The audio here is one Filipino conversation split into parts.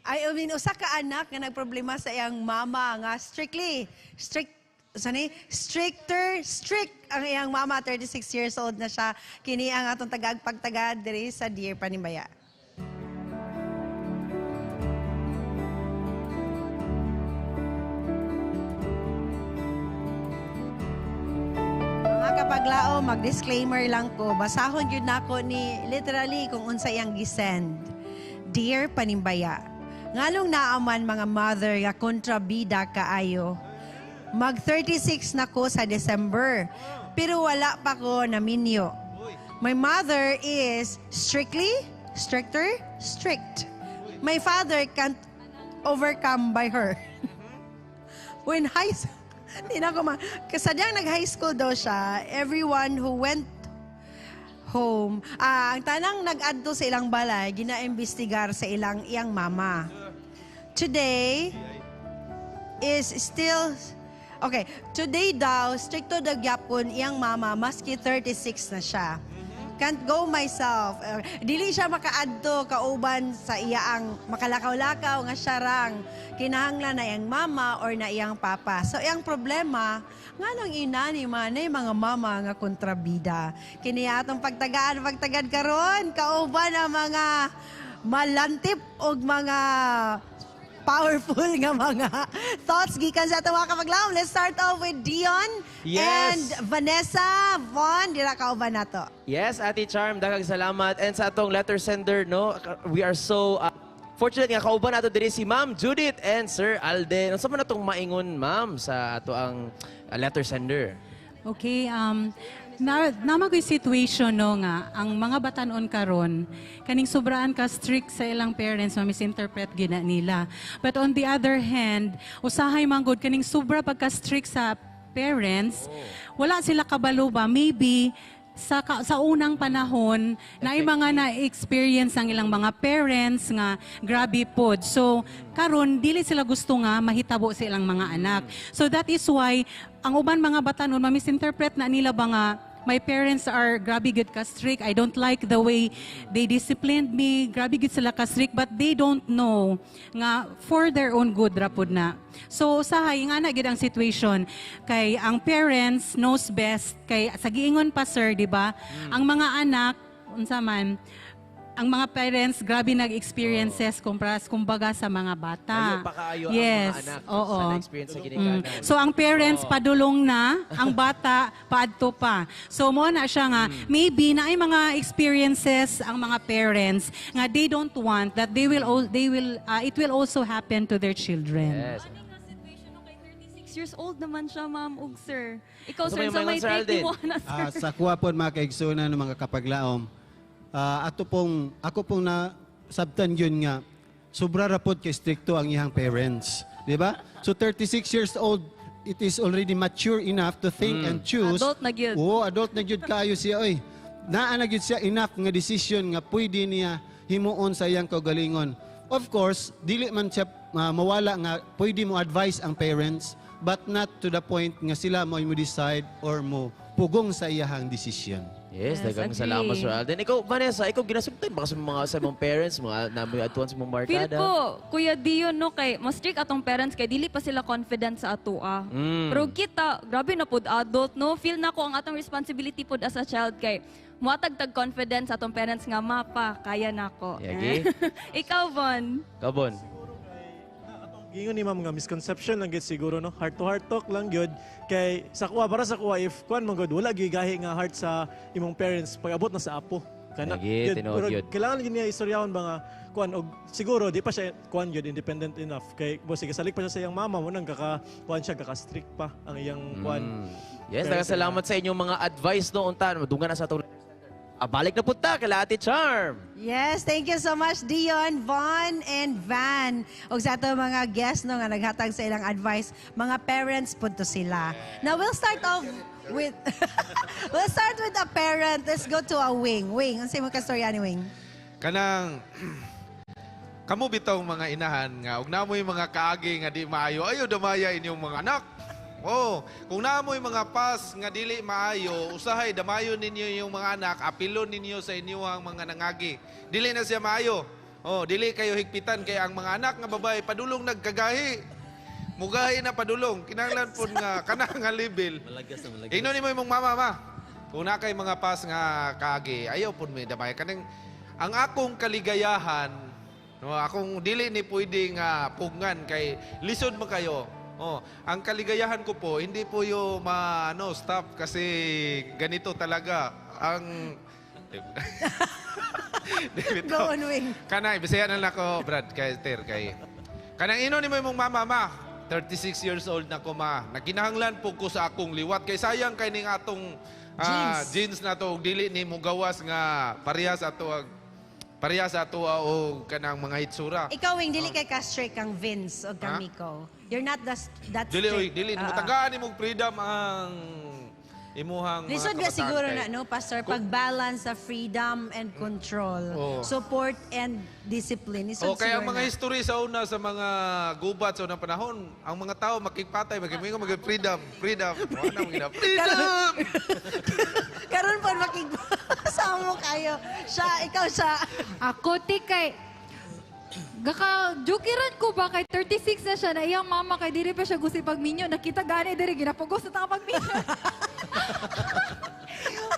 I mean, usa ka anak nga nagproblema sa iyang mama nga strict ang iyang mama, 36 years old na siya. Kini ang atong pagtagad diri sa Dear Panimbaya. Mga kapaglao, mag-disclaimer lang ko. Basahon yun nako ni literally kung unsa iyang gisend. Dear Panimbaya, ngalong naaman mga mother nga kontrabida kaayo. Mag-36 na ko sa December, pero wala pa ko naminyo. My mother is strict. My father can't overcome by her. When kasadyang nag-high school daw siya, everyone who went home, ang tanang nag-adto sa ilang balay, ginaimbestigar sa iyang mama. Today is still, okay, today daw, stricto daw gyapon iyang mama, maski 36 na siya. Can't go myself. Dili siya makaadto kauban sa iyang makalakaw-lakaw nga syarang kinahanglan na iyang mama or na iyang papa. So iyang problema, nga nang ina ni manay mga mama nga kontrabida. Kini atong pagtagad karon kauban ang mga malantip og mga powerful nga mga thoughts gikan sa atong mga kapaglaom. Let's start off with Dion and Vanessa. Von, dira kauban nato. Yes, Ate Charm, daghang salamat. And sa atong letter sender, no, we are so fortunate nga kauban nato diri si Ma'am Judith and Sir Alden. Unsa man natong maingon, Ma'am, sa ato ang letter sender? Okay, namagoy situation no nga ang mga batanon karon kaning sobraan ka strict sa ilang parents ma-misinterpret gina nila. But on the other hand, usahay manggod kaning sobra pagka strict sa parents, wala sila kabalo ba maybe sa unang panahon na mga na-experience ang ilang mga parents nga grabe pod. So karon dili sila gusto nga mahitabo sa ilang mga anak. So that is why ang uban mga batanon ma-misinterpret na nila ba nga my parents are grabe good ka strict. I don't like the way they disciplined me. Grabe good sila ka strict, but they don't know nga for their own good rapod na. So usahay nga na gid ang situation kay ang parents knows best kay sa giingon pa sir, di ba? Ang mga anak unsa man ang mga parents, grabe nag-experiences kumbaga sa mga bata. Kayo pa kaayo yes, ang mga anak oo. sa na-experience sa ginikanan. So ang parents padulong na, ang bata paadto pa. So mo na siya nga, maybe na ay mga experiences ang mga parents nga they don't want that it will also happen to their children. Yes. Years old naman siya, ma'am ug sir. Ikaw, Gusto sir, mo sa yung may Sir Alden? 31 na, sir. Sa kuha po mga kaigsunan ng mga kapaglaom, ako pong na sabtan yun nga, sobra rapod kay stricto ang iyang parents. Di ba? So 36 years old, it is already mature enough to think and choose. Adult na gyud. Oo, adult na gyud kayo siya. Oy, naa na gyud siya enough nga decision nga pwede niya himuon sa iyang kaugalingon. Of course, dili man siya mawala nga pwede mo advise ang parents, but not to the point nga sila mo decide or mo pugong sa iyahang decision. Yes, daghang agree. salamat, Sir Alden. Ikaw, Vanessa, ikaw ginasugtan ba sa mga parents, mga namuatuan sa mga Feel barkada? ko, Kuya Dion, no, kay mas strict atong parents kay dili pa sila confident sa atua. Pero kita, grabe na pod adult, no? Feel na ko ang atong responsibility pod as a child kay muatag confidence sa atong parents nga mapa, kaya nako. Yagi? Ikaw, Von. Kabon. Gingon ni ma'am nga misconception lang gid siguro no, heart to heart talk lang gyud kay sa kuha para sa kuha if kuan man gud wala gigahi nga heart sa imong parents pag-abot na sa apo kana Lagi, gyud. tinuod Pero gyud. kailangan gid niya istoryahon ba nga kuan og siguro di pa siya kuan gyud independent enough kay sige salik pa siya sa iyang mama mo nang kuan siya strict pa ang iyang kuan. Yes, daghang salamat sa inyong mga advice no unta. Madungan na sa atong balik na punta kay Ate Charm. Yes, thank you so much, Dion, Von, and Van. O sa ato mga guests no, nga naghatag sa ilang advice, mga parents punto sila. Now, we'll start off with a parent. Let's go to a Wing. Wing, ano sa'yo mo kastorya ni Wing? Kanang kamo bitaw mga inahan nga ug namoy mga kaagi nga di maayo ayo damaya inyong mga anak. Oh, kung naamoy mga pas nga dili maayo, usahay damayo ninyo yung mga anak, apilon ninyo sa inyong mga nangagi. Dili na siya maayo. Oh, dili kayo higpitan kay ang mga anak nga babae padulong nagkagahi. Mugahi na padulong. Kinahanglan pud nga kana nga level. Ingnon nimo imong mama ma. Kung na kay mga pas nga kaagi, ayaw pud mi damay kaning ang akong kaligayahan, no, akong dili ni pwede nga pugngan kay lisod man kayo. Oh, ang kaligayahan ko po hindi po yung stop kasi ganito talaga ang Go on, Wing. Kanay, bisaya na lang ako, Brad, kay Ter, kay... Kanang ino ni mo imong mama, ma. 36 years old na ko, ma. Naginahanglan po ko sa akong liwat. Kay sayang kay ning atong jeans na to, dili ni mo gawas nga parehas ato o kanang mga hitsura. Ikaw, Wing, dili kay ka-strict kang Vince o kang Ha? Miko. You're not that Dili, oy, strict. dili. Matagaan ni mong freedom ang imuhang mga Lisod kabataan. nga siguro kay- na, no, Pastor, pag-balance sa freedom and control, Oo. support and discipline. Lisod O kaya ang siguro mga na. history sa una sa mga gubat sa unang panahon, ang mga tao makikipatay, magkimingo, freedom. Wala nang gina. Freedom! Karon po makikasama kayo. Ikaw siya. Ako, kay Gaka-jokiran ko ba kay 36 na siya na iyang mama kay diri pa siya gusto pagminyo. Nakita gani diri ginapugos na ta pagminyo.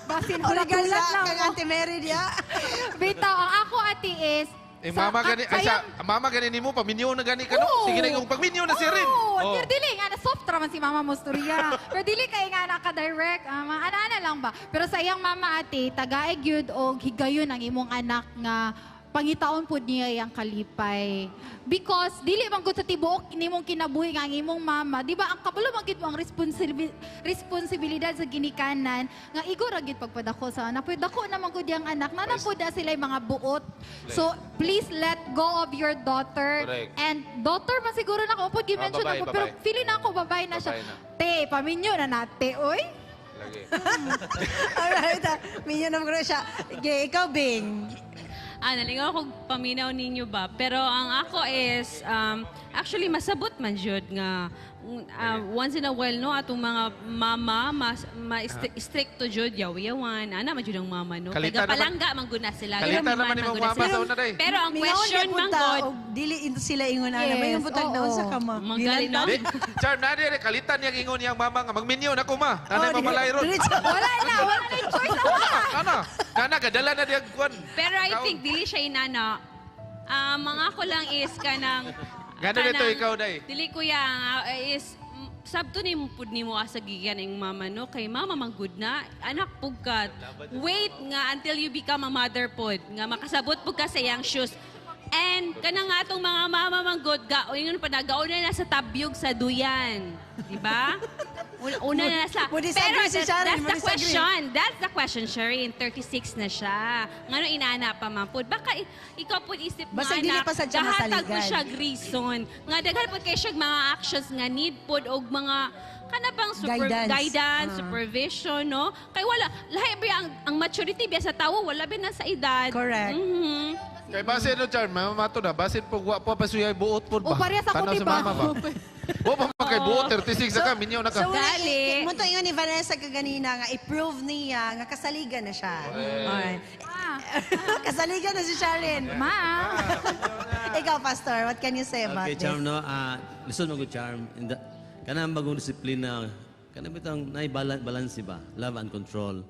Basin Ora hulat-hulat sa lang. kang oh. Auntie Mary diya. Bitaw, ang ako ati is Mama gani nimo paminyo na gani kano. Sige na yung pagminyo na si Rin. Oo, pero dili nga na soft raman si mama mo storya. Pero dili kay nga naka-direct, ana-ana lang ba. Pero sa iyang mama ati, tagaig yun o higayon ang imong anak nga pangitaon po niya yung kalipay. Because, dili man gud sa tibuok nimong kinabuhi nga ang imong mama. Di ba, ang kabalo man gid mo ang responsibilidad sa ginikanan nga igor ra gid pagpadako sa anak. Pero dako naman gud yung anak. Nanapod na sila yung mga buot. So, please let go of your daughter. Correct. And daughter man siguro na ko. Upod gi-mention babae, ako. Pero babae. feeling na ako, babae na siya. Babae na. Te, paminyo na nate, oy. Lagi. Alright, minyo na ko siya. Okay, ikaw, Bing. Nalingaw ko paminaw ninyo ba. Pero ang ako is, actually masabot man jud nga once in a while no atong mga mama strict to jud yaw-yawan ana man jud ang mama no kay Kalita naman- palangga man gud na sila Kalita Ganun naman man imong gud na mama sila. sa una day. Pero ang question man god Dili into sila ingon ana. Yes, May yung butag na oo. sa kama. Magaling, no? Di, Charm, na dire kalitan yang ingon niyang mama nga magminyo na ko ma. Nanay mamalay ron. Wala na yung choice ako. Kana gadala na diyan kuan. pero I think dili siya inana mga ako lang is kanang Gana nito ikaw day. Dili ko is sabto ni mo pud nimo asa gigan ang mama no kay mama man good na anak pugkat wait nga until you become a mother pod nga makasabot pud ka sa iyang shoes and kanang atong mga mama man good ga ingon pa nagauna na sa tabyog sa duyan di ba una na sa Mo disagree si Sharon, mo disagree. That's the question, Sherry. 36 na siya. Ngano inana pa man pud. Baka ikaw pud isip mo Basta dili anak, pa sad siya gahatag po masaligan. siya reason. Nga daghan pud kay siya mga actions nga need pud og mga kana bang guidance, supervision, no? Kay wala lahi ba ang maturity biya sa tawo wala ba na sa edad. Correct. Mhm. Kay base no Charm, mamato na basin pug wa pa pasuyay buot pud ba. O, parehas ako, Tanaw sa diba? mama ba. Wa pa man kay buot 36 na ka minyo na ka. So, Dali. mo to ingon ni Vanessa kaganina nga i-prove niya nga kasaligan na siya. Alright. Kasaligan na si Sharon. Ma. Ikaw, Pastor, what can you say about Okay, this? Charm, no? Listen mo ko, Charm. Kanang bagong disiplina, kanang bitang balance ba? Love and control.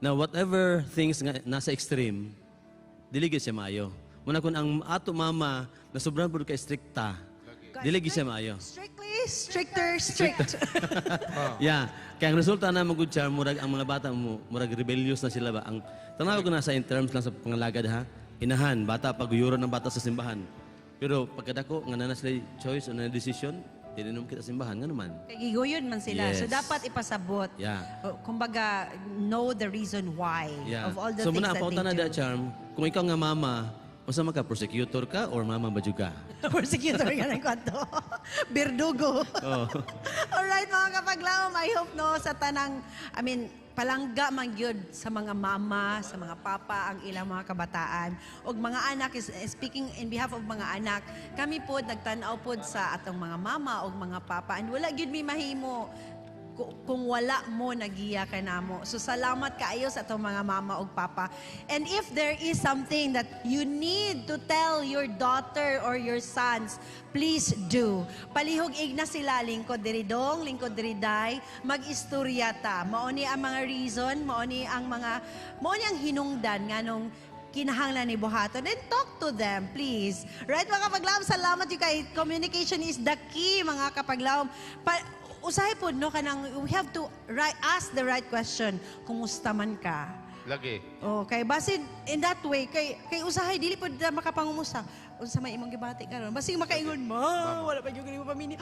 Now, whatever things nga nasa extreme, diligid siya maayo. Muna kung ang ato mama na sobrang pud ka strikta, diligid siya maayo. Strict. Yeah. Kaya ang resulta na magud Charm, murag ang mga bata mo, murag rebellious na sila ba? Ang tanaw ko na sa in terms lang sa pangalagad ha. Inahan, bata paguyuron ng bata sa simbahan. Pero pagkadako nga na sila choice o na decision, dili naman kita simbahan nga naman. Kay giguyod man sila. So, Yes. dapat ipasabot. Yeah. Kumbaga, know the reason why Yeah. of all the So things muna that pauta na they da do. Charm, kung ikaw nga mama, unsa man ka prosecutor ka or mama ba jud ka? Persecutor ka ng kwanto. Berdugo. Oh. Alright, mga kapaglaom, I hope no, sa tanang, palangga man yun sa mga mama, sa mga papa, ang ilang mga kabataan. O mga anak, speaking in behalf of mga anak, kami po nagtanaw po sa atong mga mama o mga papa. And wala yun may mahimo. kung wala mo nagiya ka namo. So salamat kaayo sa atong mga mama ug papa. And if there is something that you need to tell your daughter or your sons, please do. Palihog igna sila lingkod diri dong, lingkod diri day, mag-istorya ta. Mao ni ang mga reason, mao ni ang hinungdan nganong kinahanglan ni buhaton, and talk to them, please. Right, mga kapaglaom, salamat yung kay communication is the key, mga kapaglaom. Usahay po, no, kanang, we have to ask the right question. Kumusta man ka? Lagi. Okay, basin in that way, kay usahay, dili po na makapangumusta. Unsa may imong gibati karon? Basig makaingon mo, wala pa yung mo pamini.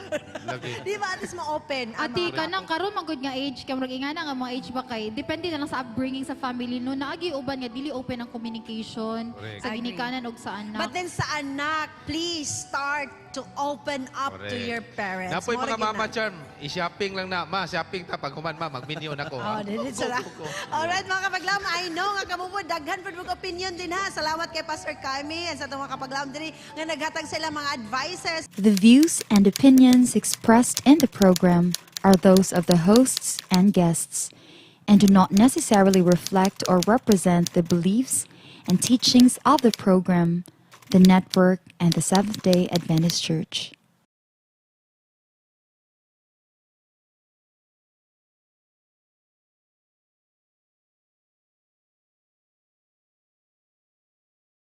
Di ba, at least ma-open. Ati ka nang karon magud nga age kay murag ingana nga mga age ba kay depende na lang sa upbringing sa family no naagi uban nga dili open ang communication Correct. sa ginikanan og sa anak. But then sa anak, please start to open up to Correct. your parents. Napoy Mo mga ra mama gina- charm, i-shopping lang na. Ma, shopping ta pag human ma, mag-minion ako. Oh, dili sila. Alright, mga kapaglaom, I know nga kamupod daghan pud mong opinion din ha. Salamat kay Pastor Carmi and sa itong mga kapaglaom diri nga naghatag sila mga advices. The views and opinions expressed in the program are those of the hosts and guests and do not necessarily reflect or represent the beliefs and teachings of the program, the network, and the Seventh-day Adventist Church.